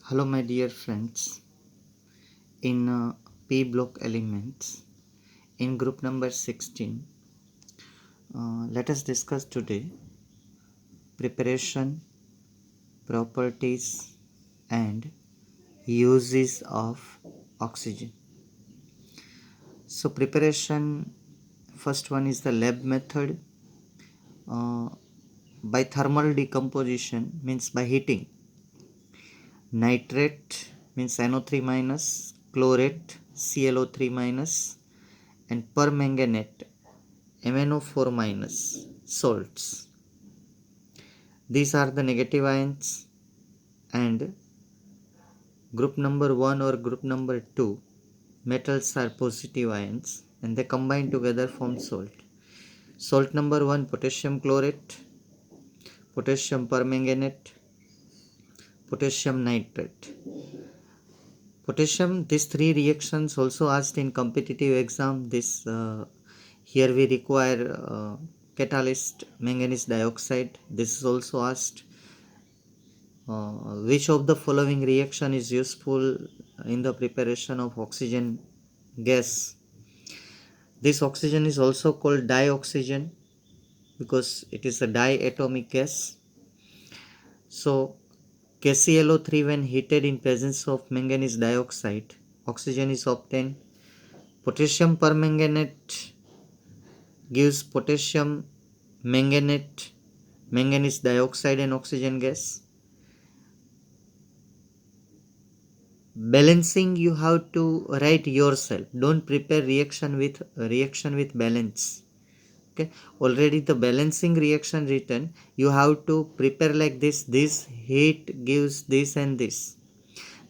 Hello, my dear friends. In P block elements, in group number 16, let us discuss today preparation, properties, and uses of oxygen. So, preparation, first one is the lab method. By thermal decomposition, means by heating. Nitrate means NO3 minus, chlorate ClO3 minus, and permanganate MnO4 minus salts. These are the negative ions, and group number 1 or group number 2 metals are positive ions, and they combine together form salt. Salt number 1, potassium chlorate, potassium permanganate, potassium nitrate. Potassium, these three reactions also asked in competitive exam. Here we require catalyst manganese dioxide. This is also asked. Which of the following reaction is useful in the preparation of oxygen gas? This oxygen is also called dioxygen because it is a diatomic gas. So KClO3, when heated in presence of manganese dioxide, oxygen is obtained. Potassium permanganate gives potassium manganate, manganese dioxide and oxygen gas. Balancing, you have to write yourself. Don't prepare reaction with balance. Okay, already the balancing reaction written. You have to prepare like this. This heat gives this and this.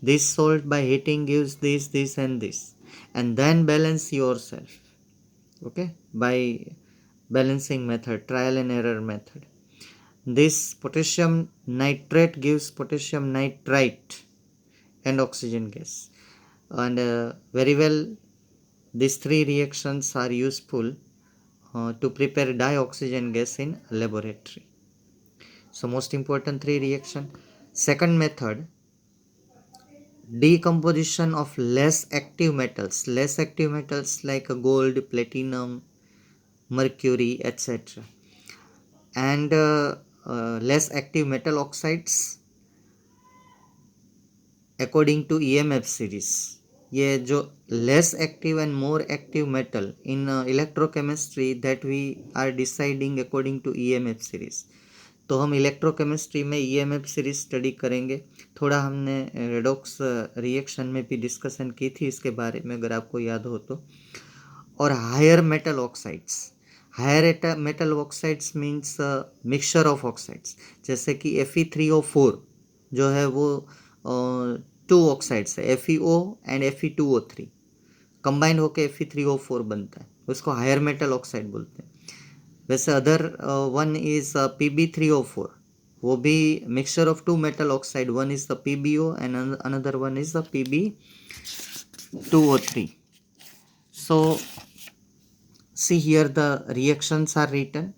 This salt by heating gives this and this, and then balance yourself. Okay, by balancing method, trial and error method. This potassium nitrate gives potassium nitrite and oxygen gas, and very well these three reactions are useful to prepare dioxygen gas in laboratory. So most important three reaction. Second method, decomposition of less active metals like gold, platinum, mercury, etc., and less active metal oxides according to EMF series. ये जो less active and more active metal in electrochemistry that we are deciding according to EMF series. तो हम electrochemistry में EMF series study करेंगे. थोड़ा हमने redox reaction में भी डिस्कशन की थी इसके बारे में, अगर आपको याद हो तो. और higher metal oxides, higher metal oxides means mixture of oxides, जैसे कि Fe3O4 जो है वो टू ऑक्साइड्स है, FeO एंड Fe2O3 कंबाइंड होकर Fe3O4 बनता है, उसको हायर मेटल ऑक्साइड बोलते हैं. वैसे अदर वन इज Pb3O4, वो भी mixture of two metal oxide, one is the PbO and another one is the Pb2O3. So see here the reactions are written,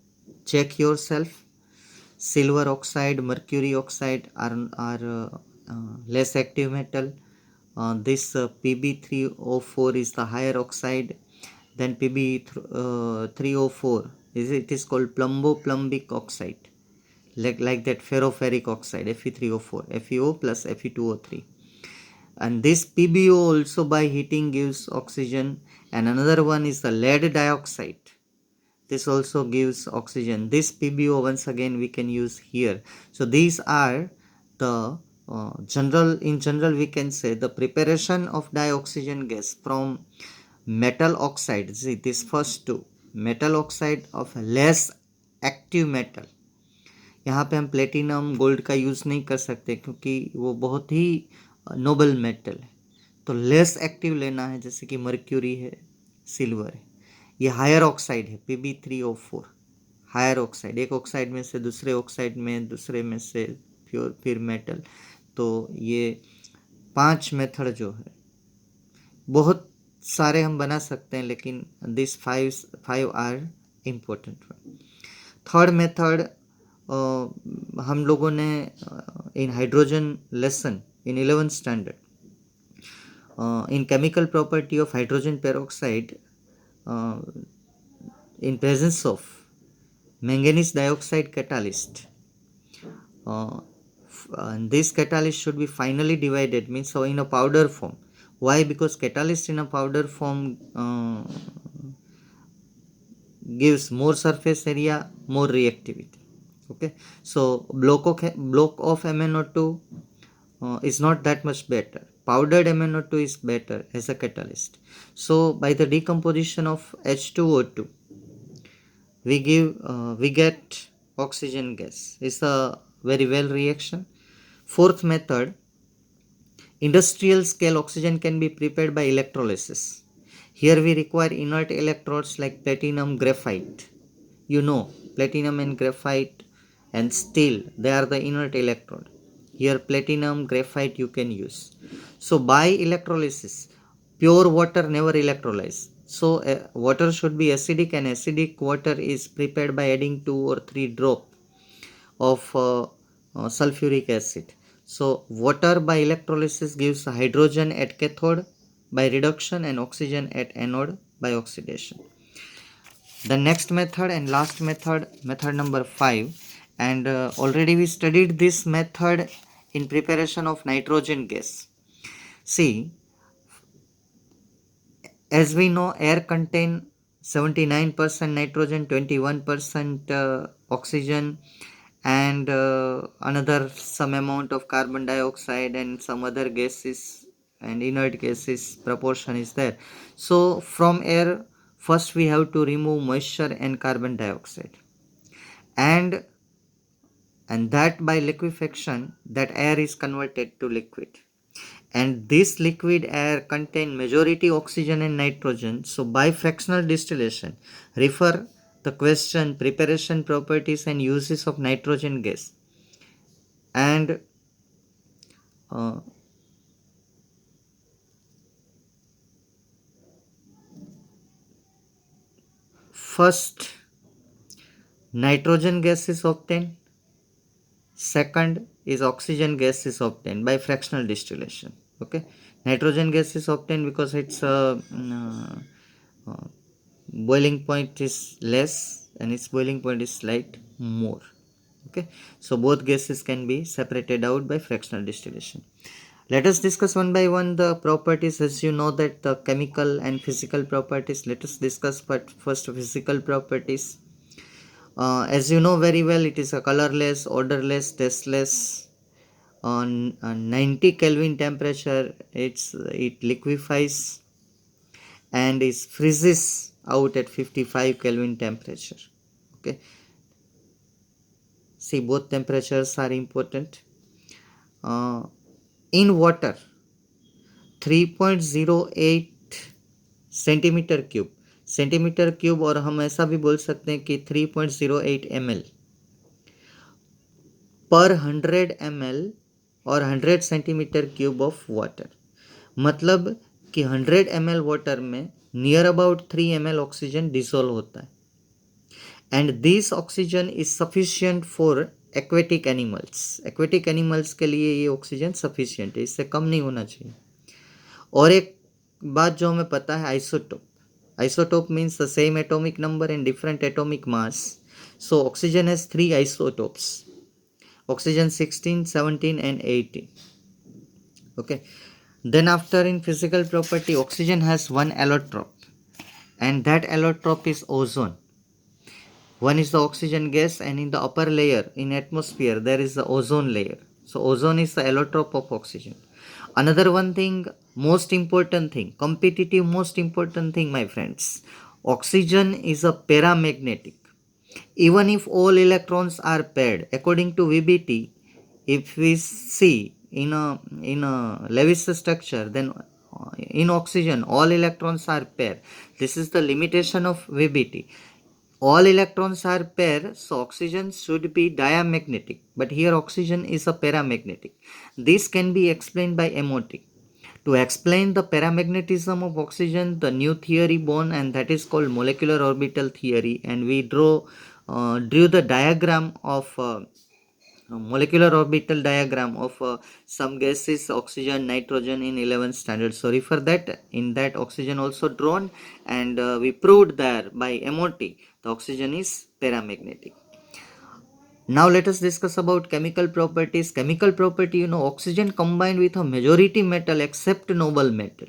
check yourself. Silver oxide, mercury oxide are less active metal. This Pb3O4 is the higher oxide. Then Pb3O4 is called plumbic oxide, like that ferroferric oxide, Fe3O4, FeO plus Fe2O3. And this PbO also by heating gives oxygen, and another one is the lead dioxide. This also gives oxygen. This PbO once again we can use here. So these are the in general we can say the preparation of dioxygen gas from metal oxide. See this first two, metal oxide of less active metal. यहाँ पे हम platinum gold का use नहीं कर सकते क्योंकि वो बहुत ही नोबल मेटल है. तो लेस एक्टिव लेना है, जैसे कि मर्क्यूरी है, सिल्वर है. ये हायर ऑक्साइड है Pb3O4, हायर ऑक्साइड. एक ऑक्साइड में से दूसरे ऑक्साइड में, दूसरे में से प्योर फिर मेटल. तो ये 5 मेथड जो है, बहुत सारे हम बना सकते हैं, लेकिन this 5 are important. Third method हम लोगों ने इन hydrogen lesson in 11th standard. In chemical property of hydrogen peroxide, in presence of manganese dioxide catalyst, and this catalyst should be finally divided, means so in a powder form. Why? Because catalyst in a powder form gives more surface area, more reactivity. Okay, so block of MnO2 is not that much better. Powdered MnO2 is better as a catalyst. So by the decomposition of H2O2, we get oxygen gas. It's a very well reaction. Fourth method, industrial scale oxygen can be prepared by electrolysis. Here we require inert electrodes like platinum, graphite. You know, platinum and graphite and steel, they are the inert electrode. Here platinum, graphite you can use. So by electrolysis, pure water never electrolyze. So water should be acidic, and acidic water is prepared by adding 2 or 3 drop of sulfuric acid. So water by electrolysis gives hydrogen at cathode by reduction and oxygen at anode by oxidation. The next method and last method, method number 5, and already we studied this method in preparation of nitrogen gas. See, as we know, air contain 79% nitrogen, 21% oxygen, and another some amount of carbon dioxide and some other gases and inert gases proportion is there. So from air, first we have to remove moisture and carbon dioxide, and that by liquefaction that air is converted to liquid, and this liquid air contain majority oxygen and nitrogen. So by fractional distillation, refer the question preparation properties and uses of nitrogen gas. And first, nitrogen gas is obtained. Second is oxygen gas is obtained by fractional distillation. Okay, nitrogen gas is obtained because its boiling point is less and its boiling point is slight more. Okay, so both gases can be separated out by fractional distillation. Let us discuss one by one the properties. As you know that the chemical and physical properties, let us discuss but first physical properties. As you know very well, it is a colorless, odorless, tasteless. On 90 Kelvin temperature, it liquefies and it freezes out at 55 Kelvin temperature. Okay, see, both temperatures are important. In water, 3.08 centimetre cube और हम ऐसा भी बोल सकते हैं कि 3.08 ml पर 100 ml और 100 सेंटीमीटर क्यूब ऑफ वाटर. मतलब कि 100 ml वाटर में near about 3 ml oxygen dissolve होता है, and this oxygen is sufficient for aquatic animals. Aquatic animals के लिए ये ऑक्सीजन सफिशिएंट है, इससे कम नहीं होना चाहिए. और एक बात जो हमें पता है, isotope means the same atomic number and different atomic mass. So oxygen has 3 isotopes, oxygen 16, 17 and 18. Okay, then after in physical property, oxygen has one allotrope, and that allotrope is ozone. One is the oxygen gas, and in the upper layer in atmosphere there is the ozone layer. So ozone is the allotrope of oxygen. Another one thing, most important thing, competitive most important thing, my friends, oxygen is a paramagnetic. Even if all electrons are paired, according to VBT, if we see in a Lewis structure, then in oxygen all electrons are paired. This is the limitation of VBT. All electrons are paired, so oxygen should be diamagnetic, but here oxygen is a paramagnetic. This can be explained by MOT. To explain the paramagnetism of oxygen, the new theory born, and that is called molecular orbital theory, and we drew the diagram of molecular orbital diagram of some gases, oxygen, nitrogen in 11th standard. So refer that. In that, oxygen also drawn, and we proved there by MOT the oxygen is paramagnetic. Now let us discuss about chemical properties. Chemical property, oxygen combined with a majority metal except noble metal.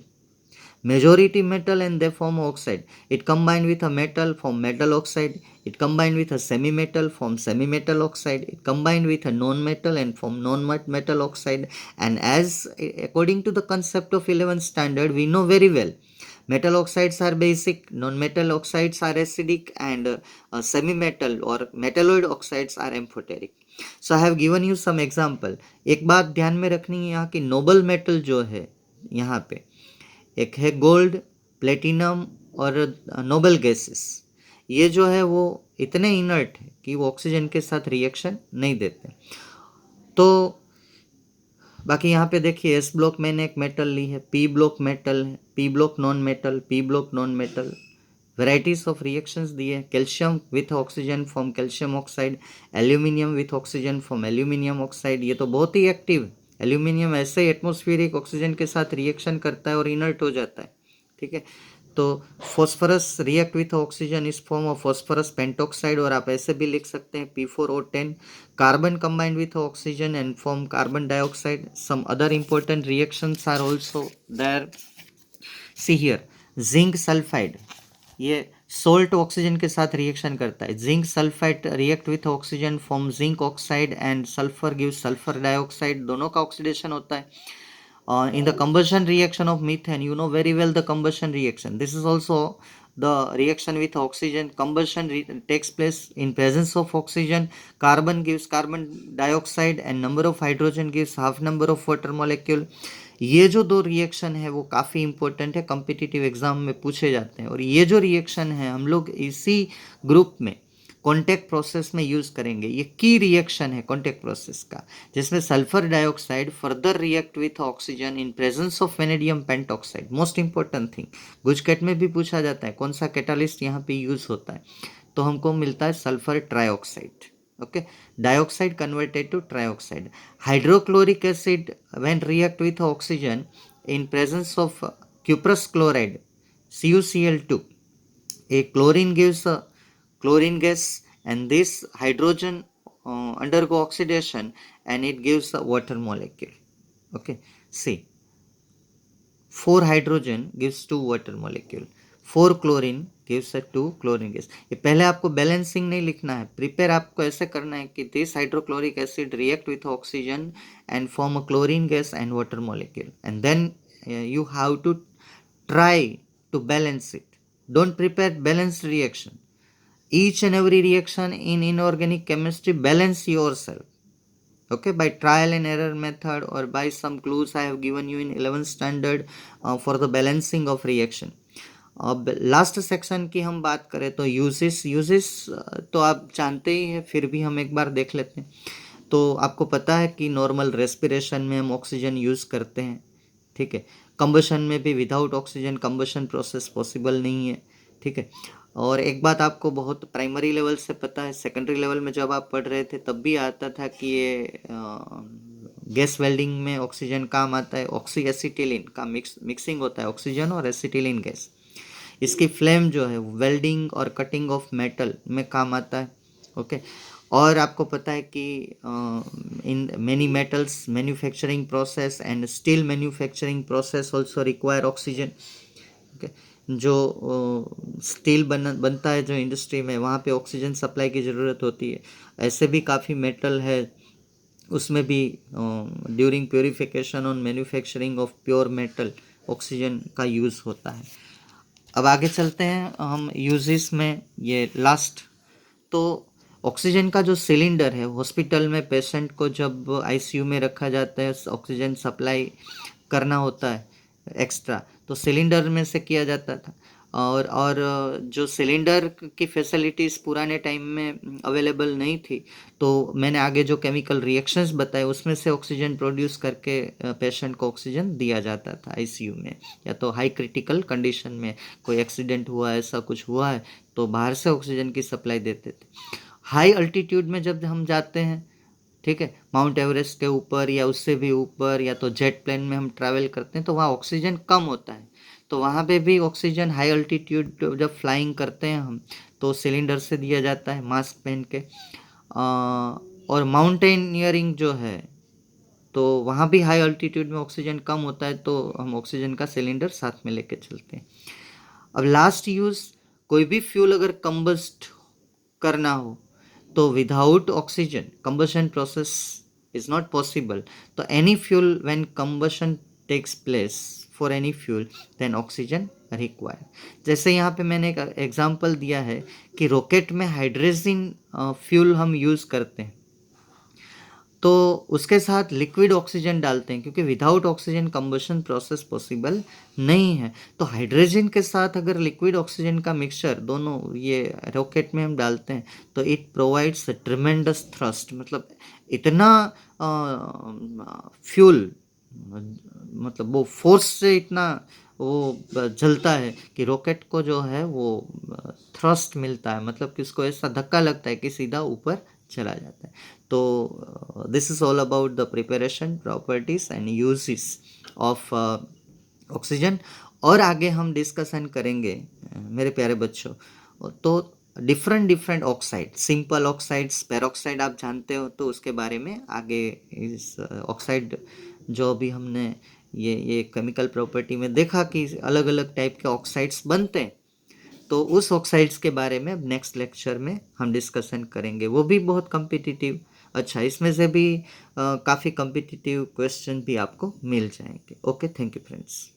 Majority metal and they form oxide. It combined with a metal form metal oxide. It combined with a semi-metal form semi-metal oxide. It combined with a non-metal and form non-metal oxide. And as according to the concept of 11th standard, we know very well metal oxides are basic, non-metal oxides are acidic, and semi-metal or metalloid oxides are amphoteric. So I have given you some example. एक बात ध्यान में रखनी है यहाँ की Nobel metal जो है यहाँ पे एक है गोल्ड, प्लेटिनम और नोबल गैसेस। ये जो है वो इतने इनर्ट है कि वो ऑक्सीजन के साथ रिएक्शन नहीं देते। तो बाकी यहाँ पे देखिए एस ब्लॉक मैंने एक मेटल ली है, पी ब्लॉक मेटल है, P block non metal, P block non metal, varieties of reactions दिए। Calcium with oxygen form calcium oxide, aluminium with oxygen form aluminium oxide. ये तो बहुत ही एक्टिव है। एल्यूमिनियम ऐसे ही एटमोस्फियरिक ऑक्सीजन के साथ रिएक्शन करता है और इनर्ट हो जाता है, ठीक है। तो phosphorus react with oxygen is form of phosphorus pentoxide, और आप ऐसे भी लिख सकते हैं P4O10। Carbon combined with oxygen and form carbon dioxide. Some other important reactions are also there. See here zinc sulphide, ये सोल्ट ऑक्सीजन के साथ रिएक्शन करता है। Zinc sulphide react with oxygen form zinc oxide and sulphur give sulphur dioxide, दोनों का oxidation होता है। In the combustion reaction of methane, you know very well the combustion reaction. This is also the reaction with oxygen. Combustion takes place in presence of oxygen. Carbon gives carbon dioxide and number of hydrogen gives half number of water molecule. ये जो दो reaction है वो काफ़ी important है, competitive exam में पूछे जाते हैं। और ये जो रिएक्शन है हम लोग इसी ग्रुप में कॉन्टैक्ट प्रोसेस में यूज़ करेंगे। ये की रिएक्शन है कॉन्टैक्ट प्रोसेस का, जिसमें sulphur dioxide further react with oxygen in presence of vanadium pentoxide. Most important thing, GUJCET में भी पूछा जाता है कौन सा कैटालिस्ट यहाँ पे यूज़ होता है, तो हमको मिलता है sulphur trioxide. okay, dioxide converted to trioxide. Hydrochloric acid when react with oxygen in presence of cuprous chloride CuCl2, a chlorine gives a chlorine gas, and this hydrogen undergo oxidation and it gives a water molecule. Okay, see, 4 hydrogen gives 2 water molecule, 4 chlorine gives a 2 chlorine gas. ये पहले आपको balancing नहीं लिखना है, prepare आपको ऐसे करना है कि this hydrochloric acid react with oxygen and form a chlorine gas and water molecule, and then you have to try to balance it. Don't prepare balanced reaction. Each and every reaction in inorganic chemistry, balance yourself, okay, by trial and error method or by some clues I have given you in 11th standard for the balancing of reaction. अब last section की हम बात करें तो uses तो आप जानते ही हैं, फिर भी हम एक बार देख लेते हैं। तो आपको पता है कि नॉर्मल रेस्पिरेशन में हम ऑक्सीजन यूज़ करते हैं, ठीक है। कंबशन में भी without oxygen combustion process possible नहीं है, ठीक है। और एक बात आपको बहुत प्राइमरी लेवल से पता है, सेकेंडरी लेवल में जब आप पढ़ रहे थे तब भी आता था कि ये गैस वेल्डिंग में ऑक्सीजन काम आता है। ऑक्सी एसिटिलीन का मिक्सिंग होता है ऑक्सीजन और एसिटिलीन गैस। इसकी फ्लेम जो है वेल्डिंग और कटिंग ऑफ मेटल में काम आता है, ओके। और आपको पता है कि in many metals manufacturing process and steel manufacturing process also require oxygen, okay. जो स्टील बनता है जो इंडस्ट्री में, वहाँ पे ऑक्सीजन सप्लाई की ज़रूरत होती है। ऐसे भी काफ़ी मेटल है उसमें भी during purification on manufacturing of pure metal oxygen का यूज़ होता है। अब आगे चलते हैं हम यूजेस में, ये लास्ट। तो ऑक्सीजन का जो सिलेंडर है हॉस्पिटल में पेशेंट को जब आईसीयू में रखा जाता है, ऑक्सीजन सप्लाई करना होता है एक्स्ट्रा, तो सिलेंडर में से किया जाता था। और जो सिलेंडर की फैसिलिटीज़ पुराने टाइम में अवेलेबल नहीं थी, तो मैंने आगे जो केमिकल रिएक्शंस बताए उसमें से ऑक्सीजन प्रोड्यूस करके पेशेंट को ऑक्सीजन दिया जाता था आईसीयू में। या तो हाई क्रिटिकल कंडीशन में कोई एक्सीडेंट हुआ है, ऐसा कुछ हुआ है, तो बाहर से ऑक्सीजन की सप्लाई देते थे। हाई अल्टीट्यूड में जब हम जाते हैं ठीक है, माउंट एवरेस्ट के ऊपर या उससे भी ऊपर, या तो जेट प्लेन में हम ट्रैवल करते हैं तो वहाँ ऑक्सीजन कम होता है, तो वहाँ पे भी ऑक्सीजन हाई अल्टीट्यूड जब फ्लाइंग करते हैं हम तो सिलेंडर से दिया जाता है मास्क पहन के। और माउंटेनियरिंग जो है तो वहाँ भी हाई अल्टीट्यूड में ऑक्सीजन कम होता है, तो हम ऑक्सीजन का सिलेंडर साथ में लेके चलते हैं। अब लास्ट यूज़, कोई भी फ्यूल अगर कंबस्ट करना हो तो without oxygen combustion process is not possible. तो any fuel when combustion takes place for any fuel then oxygen require. जैसे यहाँ पे मैंने एक एग्जांपल दिया है कि रॉकेट में हाइड्रोजन फ्यूल हम यूज़ करते हैं तो उसके साथ लिक्विड ऑक्सीजन डालते हैं, क्योंकि without oxygen combustion process possible नहीं है। तो हाइड्रोजन के साथ अगर लिक्विड ऑक्सीजन का मिक्सचर दोनों ये रॉकेट में हम डालते हैं तो it provides a tremendous thrust, मतलब इतना फ्यूल, मतलब वो फोर्स से इतना वो जलता है कि रॉकेट को जो है वो थ्रस्ट मिलता है, मतलब कि उसको ऐसा धक्का लगता है कि सीधा ऊपर चला जाता है। तो this is all about the preparation, properties and uses of oxygen. और आगे हम डिस्कशन करेंगे मेरे प्यारे बच्चों, तो different different oxide, simple oxides, peroxide आप जानते हो, तो उसके बारे में आगे इस ऑक्साइड जो भी हमने ये केमिकल प्रॉपर्टी में देखा कि अलग अलग टाइप के ऑक्साइड्स बनते हैं, तो उस ऑक्साइड्स के बारे में नेक्स्ट लेक्चर में हम डिस्कशन करेंगे। वो भी बहुत कम्पिटिटिव, अच्छा इसमें से भी काफ़ी कम्पिटिटिव क्वेश्चन भी आपको मिल जाएंगे। Okay, thank you friends.